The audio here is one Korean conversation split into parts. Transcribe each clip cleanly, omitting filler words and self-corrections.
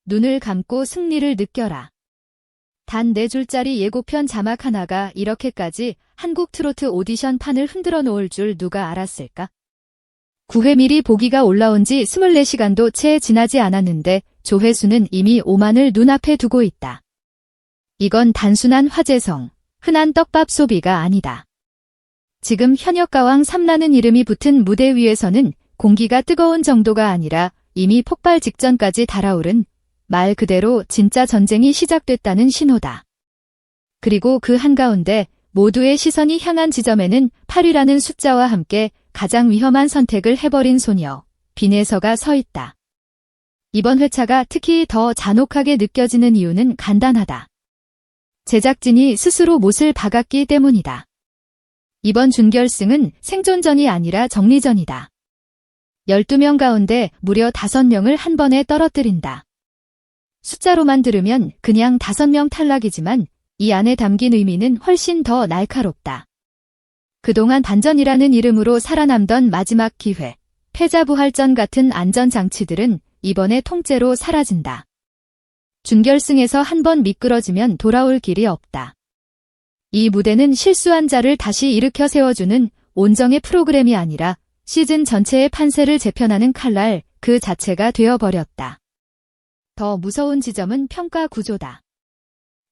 눈을 감고 승리를 느껴라. 단 4줄짜리 예고편 자막 하나가 이렇게까지 한국 트로트 오디션 판을 흔들어 놓을 줄 누가 알았을까? 9회 미리 보기가 올라온 지 24시간도 채 지나지 않았는데 조회수는 이미 5만을 눈앞에 두고 있다. 이건 단순한 화제성, 흔한 떡밥 소비가 아니다. 지금 현역가왕 삼라는 이름이 붙은 무대 위에서는 공기가 뜨거운 정도가 아니라 이미 폭발 직전까지 달아오른 말 그대로 진짜 전쟁이 시작됐다는 신호다. 그리고 그 한가운데 모두의 시선이 향한 지점에는 8위라는 숫자와 함께 가장 위험한 선택을 해버린 소녀, 빈에서가 서 있다. 이번 회차가 특히 더 잔혹하게 느껴지는 이유는 간단하다. 제작진이 스스로 못을 박았기 때문이다. 이번 준결승은 생존전이 아니라 정리전이다. 12명 가운데 무려 5명을 한 번에 떨어뜨린다. 숫자로만 들으면 그냥 5명 탈락이지만 이 안에 담긴 의미는 훨씬 더 날카롭다. 그동안 반전이라는 이름으로 살아남던 마지막 기회, 패자부활전 같은 안전장치들은 이번에 통째로 사라진다. 준결승에서 한 번 미끄러지면 돌아올 길이 없다. 이 무대는 실수한 자를 다시 일으켜 세워주는 온정의 프로그램이 아니라 시즌 전체의 판세를 재편하는 칼날 그 자체가 되어버렸다. 더 무서운 지점은 평가 구조다.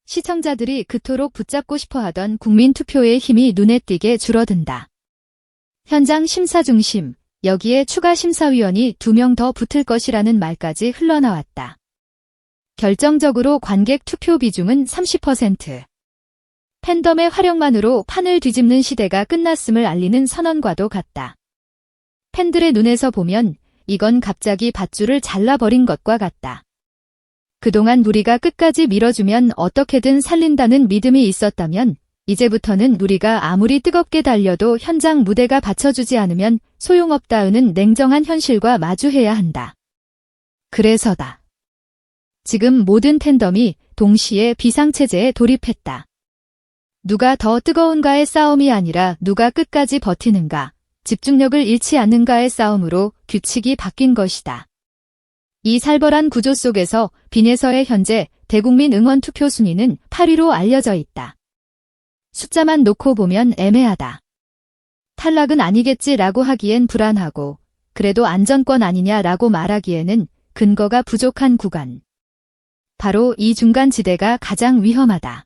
시청자들이 그토록 붙잡고 싶어하던 국민투표의 힘이 눈에 띄게 줄어든다. 현장 심사 중심, 여기에 추가 심사위원이 2명 더 붙을 것이라는 말까지 흘러나왔다. 결정적으로 관객 투표 비중은 30%. 팬덤의 활용만으로 판을 뒤집는 시대가 끝났음을 알리는 선언과도 같다. 팬들의 눈에서 보면 이건 갑자기 밧줄을 잘라버린 것과 같다. 그동안 우리가 끝까지 밀어주면 어떻게든 살린다는 믿음이 있었다면 이제부터는 우리가 아무리 뜨겁게 달려도 현장 무대가 받쳐주지 않으면 소용없다는 냉정한 현실과 마주해야 한다. 그래서다. 지금 모든 팬덤이 동시에 비상체제에 돌입했다. 누가 더 뜨거운가의 싸움이 아니라 누가 끝까지 버티는가, 집중력을 잃지 않는가의 싸움으로 규칙이 바뀐 것이다. 이 살벌한 구조 속에서 빈에서의 현재 대국민 응원 투표 순위는 8위로 알려져 있다. 숫자만 놓고 보면 애매하다. 탈락은 아니겠지라고 하기엔 불안하고 그래도 안전권 아니냐라고 말하기에는 근거가 부족한 구간. 바로 이 중간 지대가 가장 위험하다.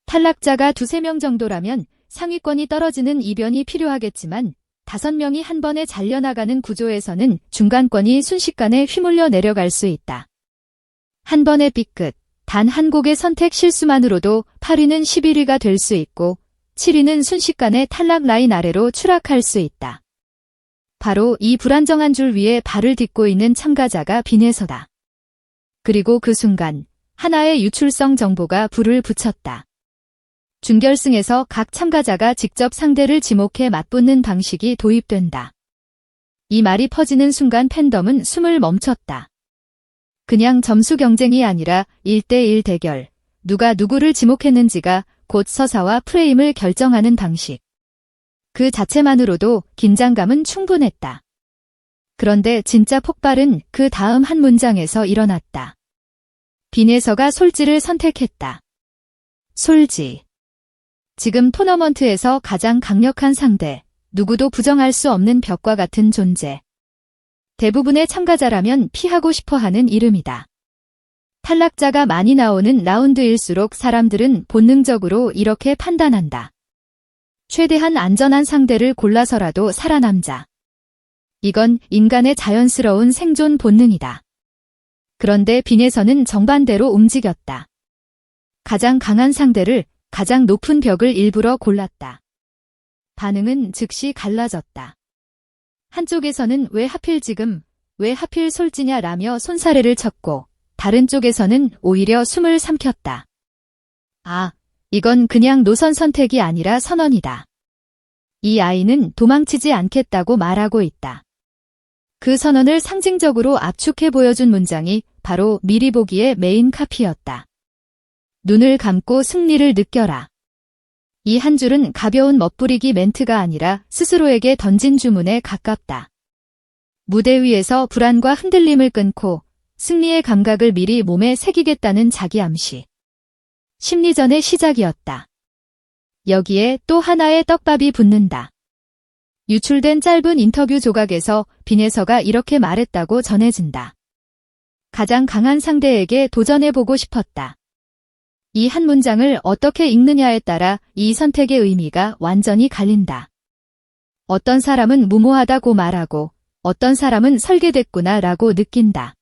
탈락자가 2~3명 정도라면 상위권이 떨어지는 이변이 필요하겠지만 5명이 한 번에 잘려나가는 구조에서는 중간권이 순식간에 휘몰려 내려갈 수 있다. 한 번의 삐끗, 단 한 곡의 선택 실수만으로도 8위는 11위가 될 수 있고 7위는 순식간에 탈락 라인 아래로 추락할 수 있다. 바로 이 불안정한 줄 위에 발을 딛고 있는 참가자가 빈에서다. 그리고 그 순간 하나의 유출성 정보가 불을 붙였다. 준결승에서 각 참가자가 직접 상대를 지목해 맞붙는 방식이 도입된다. 이 말이 퍼지는 순간 팬덤은 숨을 멈췄다. 그냥 점수 경쟁이 아니라 1대1 대결, 누가 누구를 지목했는지가 곧 서사와 프레임을 결정하는 방식. 그 자체만으로도 긴장감은 충분했다. 그런데 진짜 폭발은 그 다음 한 문장에서 일어났다. 빈에서가 솔지를 선택했다. 솔지. 지금 토너먼트에서 가장 강력한 상대, 누구도 부정할 수 없는 벽과 같은 존재. 대부분의 참가자라면 피하고 싶어하는 이름이다. 탈락자가 많이 나오는 라운드일수록 사람들은 본능적으로 이렇게 판단한다. 최대한 안전한 상대를 골라서라도 살아남자. 이건 인간의 자연스러운 생존 본능이다. 그런데 빈에서는 정반대로 움직였다. 가장 강한 상대를, 가장 높은 벽을 일부러 골랐다. 반응은 즉시 갈라졌다. 한쪽에서는 왜 하필 지금, 왜 하필 솔지냐라며 손사래를 쳤고 다른 쪽에서는 오히려 숨을 삼켰다. 아, 이건 그냥 노선 선택이 아니라 선언이다. 이 아이는 도망치지 않겠다고 말하고 있다. 그 선언을 상징적으로 압축해 보여준 문장이 바로 미리 보기의 메인 카피였다. 눈을 감고 승리를 느껴라. 이 한 줄은 가벼운 멋부리기 멘트가 아니라 스스로에게 던진 주문에 가깝다. 무대 위에서 불안과 흔들림을 끊고 승리의 감각을 미리 몸에 새기겠다는 자기 암시. 심리전의 시작이었다. 여기에 또 하나의 떡밥이 붙는다. 유출된 짧은 인터뷰 조각에서 빈에서가 이렇게 말했다고 전해진다. 가장 강한 상대에게 도전해보고 싶었다. 이 한 문장을 어떻게 읽느냐에 따라 이 선택의 의미가 완전히 갈린다. 어떤 사람은 무모하다고 말하고 어떤 사람은 설계됐구나 라고 느낀다.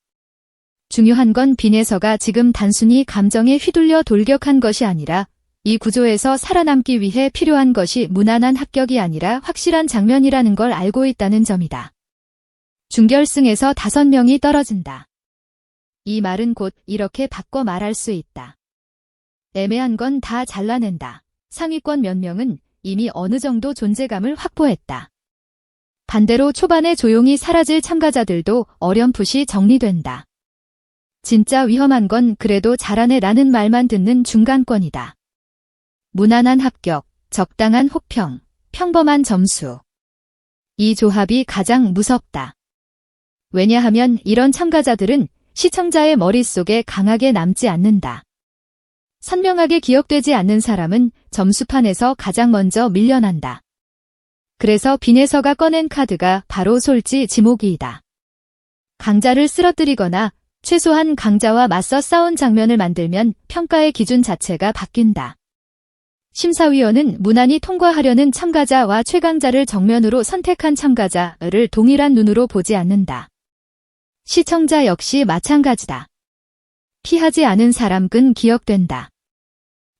중요한 건 빈에서가 지금 단순히 감정에 휘둘려 돌격한 것이 아니라 이 구조에서 살아남기 위해 필요한 것이 무난한 합격이 아니라 확실한 장면이라는 걸 알고 있다는 점이다. 준결승에서 5명이 떨어진다. 이 말은 곧 이렇게 바꿔 말할 수 있다. 애매한 건 다 잘라낸다. 상위권 몇 명은 이미 어느 정도 존재감을 확보했다. 반대로 초반에 조용히 사라질 참가자들도 어렴풋이 정리된다. 진짜 위험한 건 그래도 잘하네 라는 말만 듣는 중간권이다. 무난한 합격, 적당한 혹평, 평범한 점수. 이 조합이 가장 무섭다. 왜냐하면 이런 참가자들은 시청자의 머릿속에 강하게 남지 않는다. 선명하게 기억되지 않는 사람은 점수판에서 가장 먼저 밀려난다. 그래서 빈에서가 꺼낸 카드가 바로 솔지 지모기이다. 강자를 쓰러뜨리거나 최소한 강자와 맞서 싸운 장면을 만들면 평가의 기준 자체가 바뀐다. 심사위원은 무난히 통과하려는 참가자와 최강자를 정면으로 선택한 참가자를 동일한 눈으로 보지 않는다. 시청자 역시 마찬가지다. 피하지 않은 사람은 기억된다.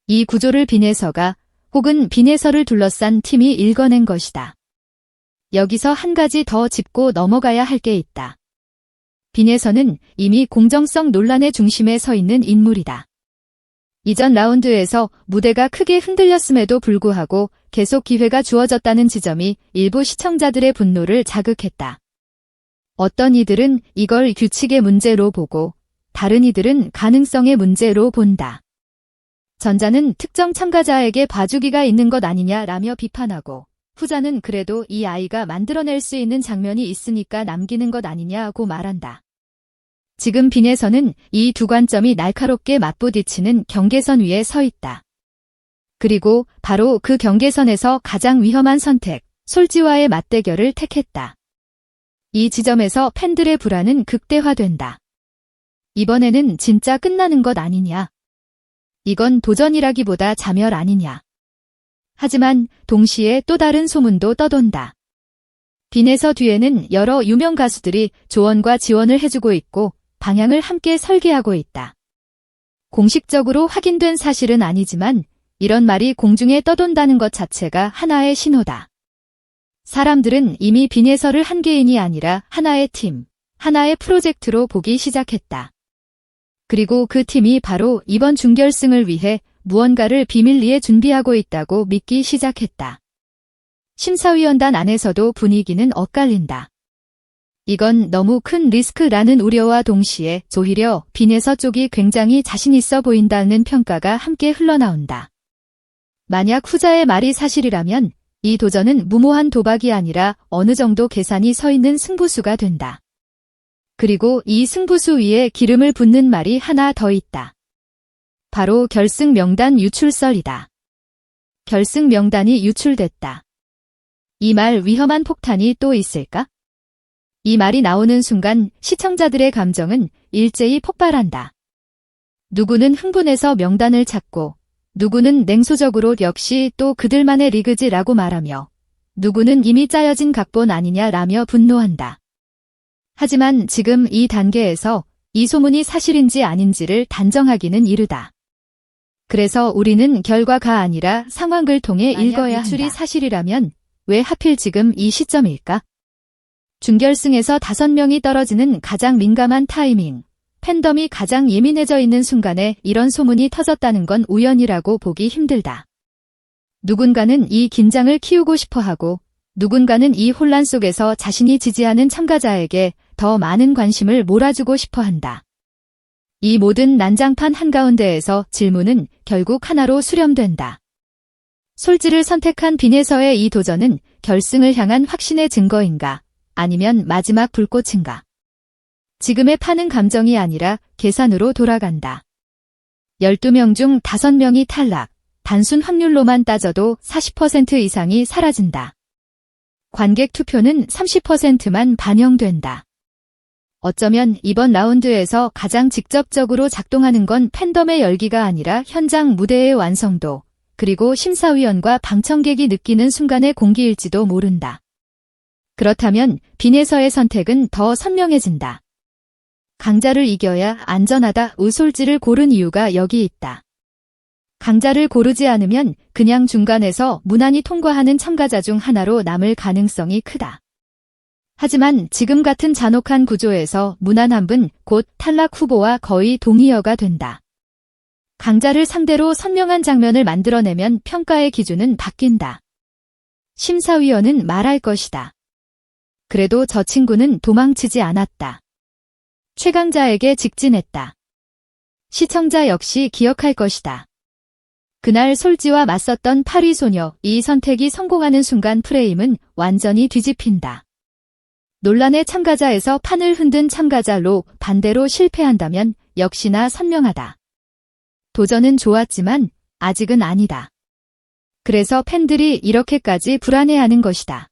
이 구조를 빈에서가 혹은 빈에서를 둘러싼 팀이 읽어낸 것이다. 여기서 한 가지 더 짚고 넘어가야 할 게 있다. 빈에서는 이미 공정성 논란의 중심에 서 있는 인물이다. 이전 라운드에서 무대가 크게 흔들렸음에도 불구하고 계속 기회가 주어졌다는 지점이 일부 시청자들의 분노를 자극했다. 어떤 이들은 이걸 규칙의 문제로 보고 다른 이들은 가능성의 문제로 본다. 전자는 특정 참가자에게 봐주기가 있는 것 아니냐라며 비판하고 후자는 그래도 이 아이가 만들어낼 수 있는 장면이 있으니까 남기는 것 아니냐고 말한다. 지금 빈에서는 이 두 관점이 날카롭게 맞부딪히는 경계선 위에 서 있다. 그리고 바로 그 경계선에서 가장 위험한 선택, 솔지와의 맞대결을 택했다. 이 지점에서 팬들의 불안은 극대화된다. 이번에는 진짜 끝나는 것 아니냐. 이건 도전이라기보다 자멸 아니냐. 하지만 동시에 또 다른 소문도 떠돈다. 빈에서 뒤에는 여러 유명 가수들이 조언과 지원을 해주고 있고 방향을 함께 설계하고 있다. 공식적으로 확인된 사실은 아니지만 이런 말이 공중에 떠돈다는 것 자체가 하나의 신호다. 사람들은 이미 빈에서를 한 개인이 아니라 하나의 팀, 하나의 프로젝트로 보기 시작했다. 그리고 그 팀이 바로 이번 준결승을 위해 무언가를 비밀리에 준비하고 있다고 믿기 시작했다. 심사위원단 안에서도 분위기는 엇갈린다. 이건 너무 큰 리스크라는 우려와 동시에 오히려 빈에서 쪽이 굉장히 자신 있어 보인다는 평가가 함께 흘러나온다. 만약 후자의 말이 사실이라면 이 도전은 무모한 도박이 아니라 어느 정도 계산이 서 있는 승부수가 된다. 그리고 이 승부수 위에 기름을 붓는 말이 하나 더 있다. 바로 결승 명단 유출설이다. 결승 명단이 유출됐다. 이 말 위험한 폭탄이 또 있을까? 이 말이 나오는 순간 시청자들의 감정은 일제히 폭발한다. 누구는 흥분해서 명단을 찾고 누구는 냉소적으로 역시 또 그들만의 리그지라고 말하며 누구는 이미 짜여진 각본 아니냐라며 분노한다. 하지만 지금 이 단계에서 이 소문이 사실인지 아닌지를 단정하기는 이르다. 그래서 우리는 결과가 아니라 상황을 통해 읽어야 한다. 유출이 사실이라면 왜 하필 지금 이 시점일까? 준결승에서 5명이 떨어지는 가장 민감한 타이밍, 팬덤이 가장 예민해져 있는 순간에 이런 소문이 터졌다는 건 우연이라고 보기 힘들다. 누군가는 이 긴장을 키우고 싶어하고 누군가는 이 혼란 속에서 자신이 지지하는 참가자에게 더 많은 관심을 몰아주고 싶어한다. 이 모든 난장판 한가운데에서 질문은 결국 하나로 수렴된다. 솔지를 선택한 빈에서의 이 도전은 결승을 향한 확신의 증거인가? 아니면 마지막 불꽃인가? 지금의 판은 감정이 아니라 계산으로 돌아간다. 12명 중 5명이 탈락, 단순 확률로만 따져도 40% 이상이 사라진다. 관객 투표는 30%만 반영된다. 어쩌면 이번 라운드에서 가장 직접적으로 작동하는 건 팬덤의 열기가 아니라 현장 무대의 완성도, 그리고 심사위원과 방청객이 느끼는 순간의 공기일지도 모른다. 그렇다면 빈에서의 선택은 더 선명해진다. 강자를 이겨야 안전하다 우솔지를 고른 이유가 여기 있다. 강자를 고르지 않으면 그냥 중간에서 무난히 통과하는 참가자 중 하나로 남을 가능성이 크다. 하지만 지금 같은 잔혹한 구조에서 무난한 분, 곧 탈락 후보와 거의 동의어가 된다. 강자를 상대로 선명한 장면을 만들어내면 평가의 기준은 바뀐다. 심사위원은 말할 것이다. 그래도 저 친구는 도망치지 않았다. 최강자에게 직진했다. 시청자 역시 기억할 것이다. 그날 솔지와 맞섰던 파리소녀, 이 선택이 성공하는 순간 프레임은 완전히 뒤집힌다. 논란의 참가자에서 판을 흔든 참가자로 반대로 실패한다면 역시나 선명하다. 도전은 좋았지만 아직은 아니다. 그래서 팬들이 이렇게까지 불안해하는 것이다.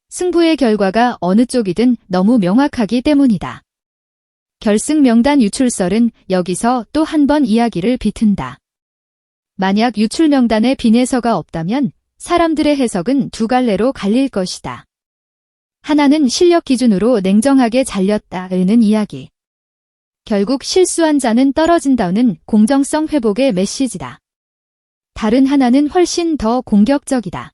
승부의 결과가 어느 쪽이든 너무 명확하기 때문이다. 결승 명단 유출설은 여기서 또 한 번 이야기를 비튼다. 만약 유출 명단에 빈에서가 없다면 사람들의 해석은 두 갈래로 갈릴 것이다. 하나는 실력 기준으로 냉정하게 잘렸다는 이야기. 결국 실수한 자는 떨어진다는 공정성 회복의 메시지다. 다른 하나는 훨씬 더 공격적이다.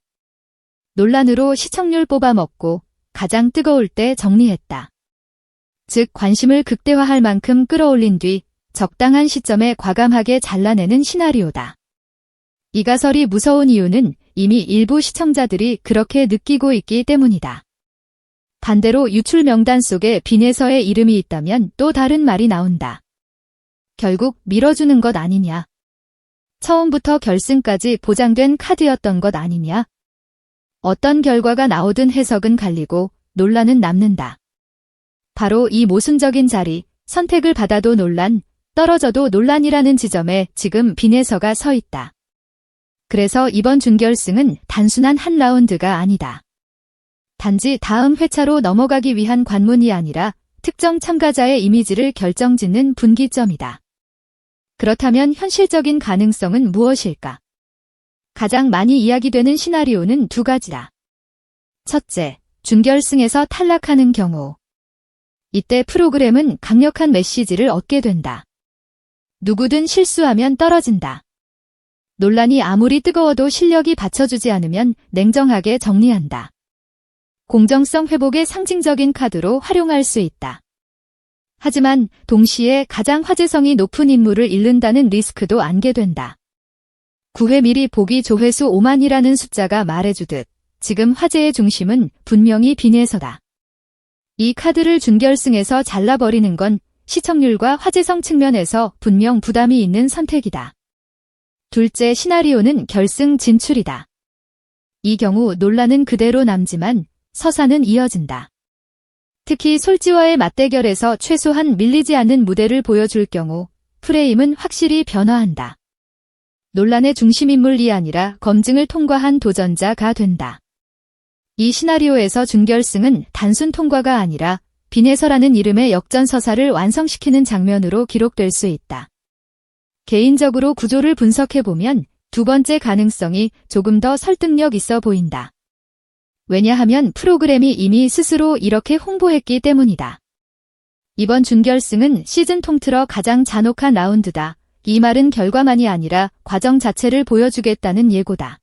논란으로 시청률 뽑아먹고 가장 뜨거울 때 정리했다. 즉 관심을 극대화할 만큼 끌어올린 뒤 적당한 시점에 과감하게 잘라내는 시나리오다. 이 가설이 무서운 이유는 이미 일부 시청자들이 그렇게 느끼고 있기 때문이다. 반대로 유출 명단 속에 빈에서의 이름이 있다면 또 다른 말이 나온다. 결국 밀어주는 것 아니냐. 처음부터 결승까지 보장된 카드였던 것 아니냐. 어떤 결과가 나오든 해석은 갈리고 논란은 남는다. 바로 이 모순적인 자리, 선택을 받아도 논란, 떨어져도 논란이라는 지점에 지금 빈에서가 서 있다. 그래서 이번 준결승은 단순한 한 라운드가 아니다. 단지 다음 회차로 넘어가기 위한 관문이 아니라 특정 참가자의 이미지를 결정짓는 분기점이다. 그렇다면 현실적인 가능성은 무엇일까? 가장 많이 이야기되는 시나리오는 두 가지다. 첫째, 준결승에서 탈락하는 경우. 이때 프로그램은 강력한 메시지를 얻게 된다. 누구든 실수하면 떨어진다. 논란이 아무리 뜨거워도 실력이 받쳐주지 않으면 냉정하게 정리한다. 공정성 회복의 상징적인 카드로 활용할 수 있다. 하지만 동시에 가장 화제성이 높은 인물을 잃는다는 리스크도 안게 된다. 9회 미리 보기 조회수 5만이라는 숫자가 말해주듯 지금 화제의 중심은 분명히 빈에서다. 이 카드를 준결승에서 잘라버리는 건 시청률과 화제성 측면에서 분명 부담이 있는 선택이다. 둘째 시나리오는 결승 진출이다. 이 경우 논란은 그대로 남지만 서사는 이어진다. 특히 솔지와의 맞대결에서 최소한 밀리지 않는 무대를 보여줄 경우 프레임은 확실히 변화한다. 논란의 중심인물이 아니라 검증을 통과한 도전자가 된다. 이 시나리오에서 준결승은 단순 통과가 아니라 빈에서라는 이름의 역전서사를 완성시키는 장면으로 기록될 수 있다. 개인적으로 구조를 분석해보면 두 번째 가능성이 조금 더 설득력 있어 보인다. 왜냐하면 프로그램이 이미 스스로 이렇게 홍보했기 때문이다. 이번 준결승은 시즌 통틀어 가장 잔혹한 라운드다. 이 말은 결과만이 아니라 과정 자체를 보여주겠다는 예고다.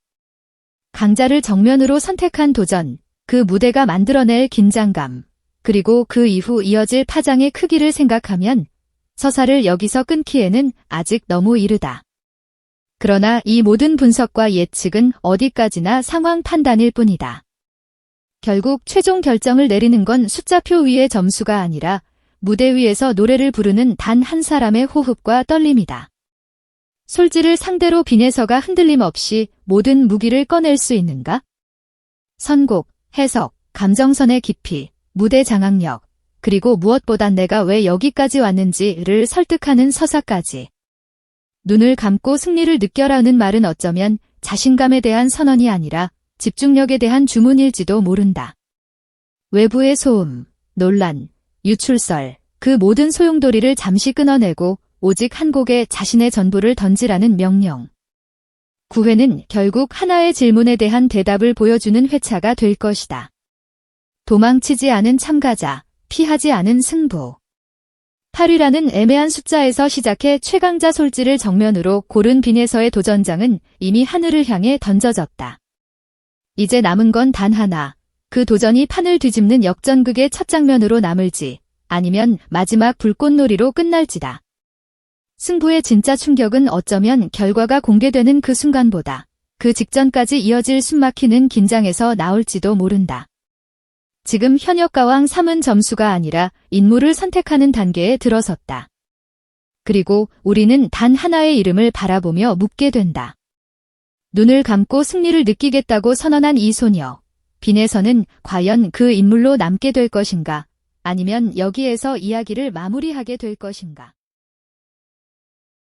강자를 정면으로 선택한 도전, 그 무대가 만들어낼 긴장감, 그리고 그 이후 이어질 파장의 크기를 생각하면 서사를 여기서 끊기에는 아직 너무 이르다. 그러나 이 모든 분석과 예측은 어디까지나 상황 판단일 뿐이다. 결국 최종 결정을 내리는 건 숫자표 위의 점수가 아니라 무대 위에서 노래를 부르는 단 한 사람의 호흡과 떨림이다. 솔지를 상대로 빈에서가 흔들림 없이 모든 무기를 꺼낼 수 있는가? 선곡, 해석, 감정선의 깊이, 무대 장악력, 그리고 무엇보다 내가 왜 여기까지 왔는지를 설득하는 서사까지. 눈을 감고 승리를 느껴라는 말은 어쩌면 자신감에 대한 선언이 아니라 집중력에 대한 주문일지도 모른다. 외부의 소음, 논란, 유출설, 그 모든 소용돌이를 잠시 끊어내고 오직 한 곡에 자신의 전부를 던지라는 명령. 9회는 결국 하나의 질문에 대한 대답을 보여주는 회차가 될 것이다. 도망치지 않은 참가자, 피하지 않은 승부. 8위라는 애매한 숫자에서 시작해 최강자 솔지를 정면으로 고른 빈에서의 도전장은 이미 하늘을 향해 던져졌다. 이제 남은 건 단 하나. 그 도전이 판을 뒤집는 역전극의 첫 장면으로 남을지 아니면 마지막 불꽃놀이로 끝날지다. 승부의 진짜 충격은 어쩌면 결과가 공개되는 그 순간보다 그 직전까지 이어질 숨막히는 긴장에서 나올지도 모른다. 지금 현역가왕 3은 점수가 아니라 인물을 선택하는 단계에 들어섰다. 그리고 우리는 단 하나의 이름을 바라보며 묻게 된다. 눈을 감고 승리를 느끼겠다고 선언한 이 소녀. 빈에서는 과연 그 인물로 남게 될 것인가? 아니면 여기에서 이야기를 마무리하게 될 것인가?